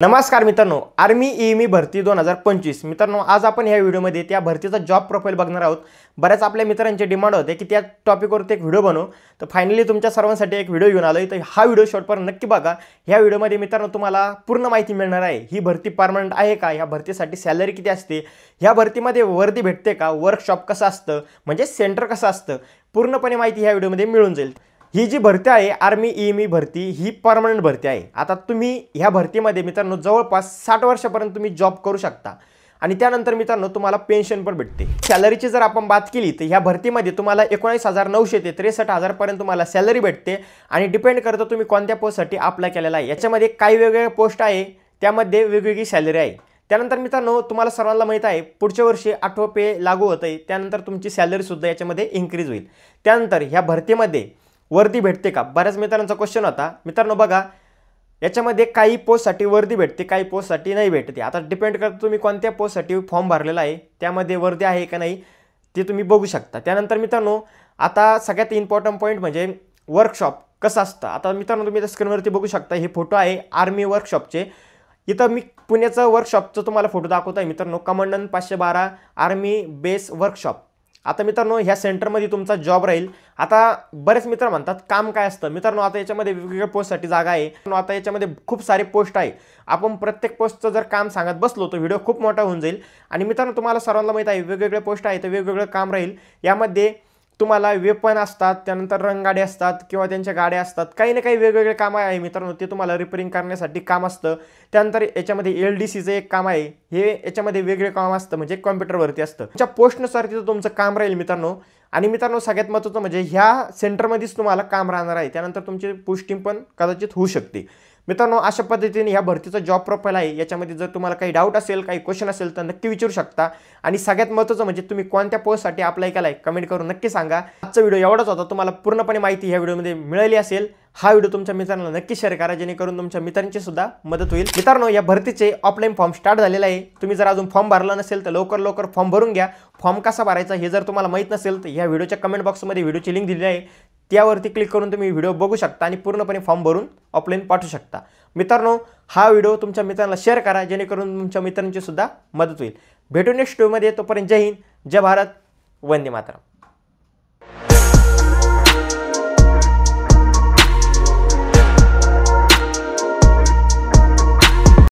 नमस्कार मित्रांनो, army EME भरती 2025 मित्रांनो, आज आपण ह्या व्हिडिओमध्ये त्या भरतीचा जॉब प्रोफाइल बघणार आहोत। बऱ्याच आपल्या मित्रांचे डिमांड होते की त्या टॉपिकवरती एक व्हिडिओ बनवू, तर फायनली तुमच्या सर्वांसाठी एक व्हिडिओ घेऊन आलोय। तर हा व्हिडिओ शेवटपर्यंत नक्की बघा। ह्या व्हिडिओमध्ये मित्रांनो तुम्हाला पूर्ण माहिती मिळणार आहे। ही भरती परमनंट आहे का, ह्या भरतीसाठी सॅलरी किती असते, ह्या भरतीमध्ये वर्दी भेटते का, वर्कशॉप कसं असतं, म्हणजे सेंटर कसं असतं, पूर्णपणे माहिती ह्या व्हिडिओमध्ये मिळून जाईल। ही जी भरती आहे आर्मी ईएमई भरती, ही परमनंट भरती आहे। आता तुम्ही ह्या भरतीमध्ये मित्रांनो जवळपास 60 वर्षापर्यंत तुम्ही जॉब करू शकता आणि त्यानंतर मित्रांनो तुम्हाला पेन्शन पण भेटते। सॅलरीची जर आपण बात केली तर ह्या भरतीमध्ये तुम्हाला 19,900 ते 63,000 पर्यंत तुम्हाला सॅलरी भेटते आणि डिपेंड करतं तुम्ही कोणत्या पोस्टसाठी अप्लाय केलेला आहे। याच्यामध्ये काही वेगवेगळे पोस्ट आहे, त्यामध्ये वेगवेगळी सॅलरी आहे। त्यानंतर मित्रांनो तुम्हाला सर्वांना माहित आहे पुढच्या वर्षी 8वे पे लागू होत आहे, त्यानंतर तुमची सॅलरी सुद्धा याच्यामध्ये इन्क्रीज होईल। त्यानंतर ह्या भरतीमध्ये वर्दी भेटते का, बऱ्याच मित्रांचा क्वेश्चन होता। मित्रांनो बघा, याच्यामध्ये काही पोस्टसाठी वर्दी भेटते, काही पोस्टसाठी नाही भेटते। आता डिपेंड करतं तुम्ही कोणत्या पोस्टसाठी फॉर्म भरलेला आहे, त्यामध्ये वर्दी आहे का नाही ते तुम्ही बघू शकता। त्यानंतर मित्रांनो आता सगळ्यात इम्पॉर्टंट पॉईंट म्हणजे वर्कशॉप कसं असतं। आता मित्रांनो तुम्ही स्क्रीनवरती बघू शकता, हे फोटो आहे आर्मी वर्कशॉपचे। इथं मी पुण्याचं वर्कशॉपचं तुम्हाला फोटो दाखवत आहे मित्रांनो, कमांडंट 512 आर्मी बेस वर्कशॉप। आता मित्रांनो ह्या सेंटरमध्ये तुमचा जॉब राहील। आता बरेच मित्र म्हणतात काम काय असतं। मित्रांनो आता याच्यामध्ये वेगवेगळ्या पोस्टसाठी जागा आहे। आता याच्यामध्ये खूप सारे पोस्ट आहे, आपण प्रत्येक पोस्टचं जर काम सांगत बसलो तर व्हिडिओ खूप मोठा होऊन जाईल। आणि मित्रांनो तुम्हाला सर्वांना माहित आहे वेगवेगळे पोस्ट आहे तर वेगवेगळं काम राहील। यामध्ये तुम्हाला वेपन असतात, त्यानंतर रंगगाड्या असतात किंवा त्यांच्या गाड्या असतात, काही ना काही वेगवेगळे काम आहे मित्रांनो, ते तुम्हाला रिपेअरिंग करण्यासाठी काम असतं। त्यानंतर याच्यामध्ये LDCचं एक काम आहे, हे याच्यामध्ये वेगळे काम असतं, म्हणजे कॉम्प्युटरवरती असतं। तुमच्या पोस्टनुसार तिथं तुमचं काम राहील मित्रांनो। आणि मित्रांनो सगळ्यात महत्त्वाचं म्हणजे ह्या सेंटरमध्येच तुम्हाला काम राहणार आहे, त्यानंतर तुमची पोस्टिंग पण कदाचित होऊ शकते। मित्रांनो अशा पद्धतीने ह्या भरतीचा जॉब प्रोफाइल आहे। याच्यामध्ये जर तुम्हाला काही डाऊट असेल, काही क्वेश्चन असेल तर नक्की विचारू शकता। आणि सगळ्यात महत्त्वाचं म्हणजे तुम्ही कोणत्या पोस्टसाठी अप्लाय केलाय कमेंट करून नक्की सांगा। आजचा व्हिडिओ एवढाच होता, तुम्हाला पूर्णपणे माहिती ह्या व्हिडिओमध्ये मिळाली असेल। हा व्हिडिओ तुमच्या मित्रांना नक्की शेअर करा, जेणेकरून तुमच्या मित्रांची सुद्धा मदत होईल। मित्रांनो या भरतीचे ऑफलाईन फॉर्म स्टार्ट झालेला आहे, तुम्ही जर अजून फॉर्म भरला नसेल तर लवकर फॉर्म भरून घ्या। फॉर्म कसा भरायचा हे जर तुम्हाला माहित नसेल तर ह्या व्हिडिओच्या कमेंट बॉक्समध्ये व्हिडिओची लिंक दिलेली आहे, त्यावरती क्लिक करून तुम्ही व्हिडिओ बघू शकता आणि पूर्णपणे फॉर्म भरून ऑफलाईन पाठवू शकता। मित्रांनो हा व्हिडिओ तुमच्या मित्रांना शेअर करा, जेणेकरून तुमच्या मित्रांची सुद्धा मदत होईल। भेटू नेक्स्ट व्हिडिओमध्ये, तोपर्यंत जय हिंद, जय भारत, वंदे मातरम।